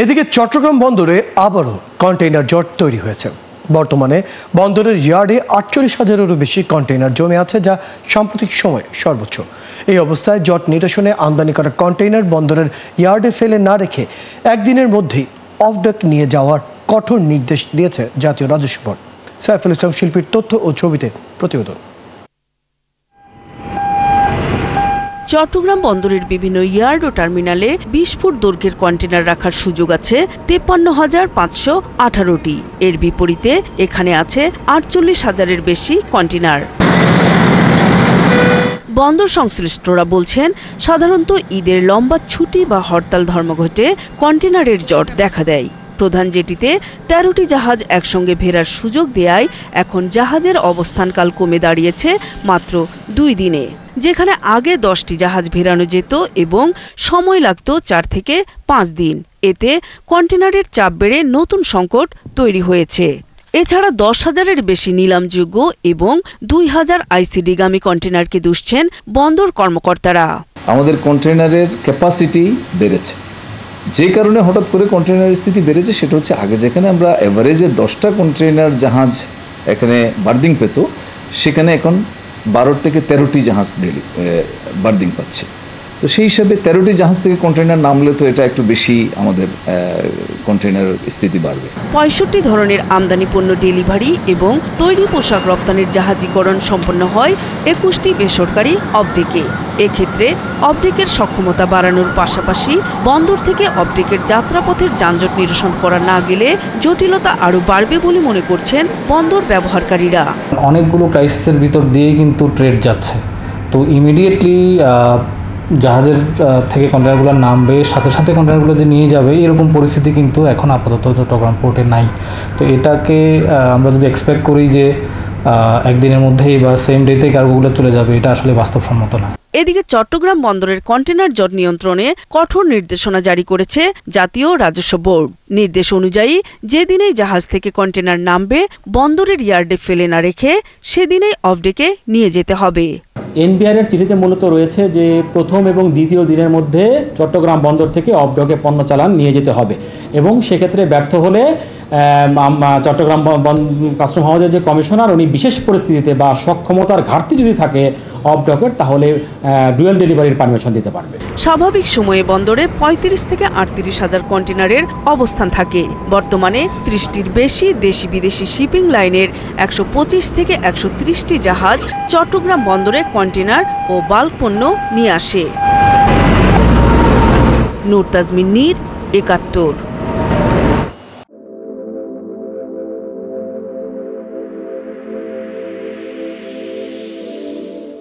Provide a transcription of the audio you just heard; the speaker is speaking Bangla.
এদিকে চট্টগ্রাম বন্দরে আবারও কন্টেইনার জট তৈরি হয়েছে। বর্তমানে বন্দরের ইয়ার্ডে ৪৮,০০০-এরও বেশি কন্টেইনার জমে আছে, যা সাম্প্রতিক সময়ের সর্বোচ্চ। এই অবস্থায় জট নিরসনে আমদানি করা কন্টেইনার বন্দরের ইয়ার্ডে ফেলে না রেখে একদিনের মধ্যেই অফডক নিয়ে যাওয়ার কঠোর নির্দেশ দিয়েছে জাতীয় রাজস্ব বোর্ড। সাইফুল ইসলাম শিল্পীর তথ্য ও ছবিতে প্রতিবেদন। চট্টগ্রাম বন্দরের বিভিন্ন ইয়ার্ড ও টার্মিনালে ২০ ফুট দৈর্ঘ্যের কন্টেনার রাখার সুযোগ আছে ৫৩,৫১৮টি। এর বিপরীতে এখানে আছে ৪৮,০০০-এর বেশি কন্টেনার। বন্দর সংশ্লিষ্টরা বলছেন, সাধারণত ঈদের লম্বা ছুটি বা হরতাল ধর্মঘটে কন্টেনারের জট দেখা দেয়। প্রধান জেটিতে ১৩টি জাহাজ একসঙ্গে ভেড়ার সুযোগ দেয়ায় এখন জাহাজের অবস্থানকাল কমে দাঁড়িয়েছে মাত্র ২ দিনে। যেখানে আগে ১০টি জাহাজ ভেড়ানো যেত এবং সময় লাগত ৪ থেকে ৫ দিন। এতে কন্টেনারের চাপ বেড়ে নতুন সংকট তৈরি হয়েছে। এছাড়া ১০,০০০-এর বেশি নিলামযোগ্য এবং ২,০০০ আইসিডিগামী কন্টেনারকে দুষছেন বন্দর কর্মকর্তারা। আমাদের কন্টেনারের ক্যাপাসিটি বেড়েছে, যে কারণে হঠাৎ করে কন্টেনারের স্থিতি বেড়েছে সেটা হচ্ছে আগে যেখানে আমরা এভারেজে 10টা কন্টেনার জাহাজ এখানে বার্দিং পেত, সেখানে এখন 12 থেকে 13টি জাহাজ ডেলি বার্দিং পাচ্ছে। তো সেই হিসাবে 13টি জাহাজ থেকে কন্টেনার নামলে তো এটা একটু বেশি আমাদের কন্টেনার স্থিতি বাড়বে। ৬৫ ধরনের আমদানি পণ্য ডেলিভারি এবং তৈরি পোশাক রপ্তানির জাহাজীকরণ সম্পন্ন হয় ২১টি বেসরকারি অবডেকে। এক্ষেত্রে অবডেকের সক্ষমতা বাড়ানোর পাশাপাশি বন্দর থেকে অবডেকের যাত্রাপথের যানজট নিরসন করা না গেলে জটিলতা আরও বাড়বে বলে মনে করছেন বন্দর ব্যবহারকারীরা। অনেকগুলো ক্রাইসিসের ভিতর দিয়েই কিন্তু ট্রেড যাচ্ছে, তো ইমিডিয়েটলি জাহাজের থেকে কন্টেনারগুলো নামবে, সাথে সাথে কন্টেনারগুলো যে নিয়ে যাবে, এরকম পরিস্থিতি কিন্তু এখন আপাতত চট্টগ্রাম পোর্টে নাই। তো এটাকে আমরা যদি এক্সপেক্ট করি যে একদিনের মধ্যেই বা সেম ডেতে কার্গোগুলো চলে যাবে, এটা আসলে বাস্তবসম্মত না। এদিকে চট্টগ্রাম বন্দরের কন্টেনার জট নিয়ন্ত্রণে কঠোর নির্দেশনা জারি করেছে জাতীয় রাজস্ব বোর্ড। নির্দেশ অনুযায়ী যেদিনেই জাহাজ থেকে কন্টেনার নামবে বন্দরের ইয়ার্ডে ফেলে না রেখে সেদিনেই অফডেকে নিয়ে যেতে হবে। এনবিআর এর চিঠিতে মূলত রয়েছে যে প্রথম এবং দ্বিতীয় দিনের মধ্যে চট্টগ্রাম বন্দর থেকে অফডকে পণ্য চালান নিয়ে যেতে হবে এবং সেক্ষেত্রে ব্যর্থ হলে চট্টগ্রাম কাস্টম হাউসের যে কমিশনার, উনি বিশেষ পরিস্থিতিতে বা সক্ষমতার ঘাটতি যদি থাকে অফডকের, তাহলে ডুয়েল ডেলিভারির পারমিশন দিতে পারবে। স্বাভাবিক সময়ে বন্দরে ৩৫ থেকে ৩৮,০০০ কন্টেনারের অবস্থান থাকে। বর্তমানে ৩০টির বেশি দেশি বিদেশি শিপিং লাইনের ১২৫ থেকে ১৩০টি জাহাজ চট্টগ্রাম বন্দরে কন্টেনার ও বাল্ক পণ্য নিয়ে আসে। নূর তাজমিন নীর, ৭১।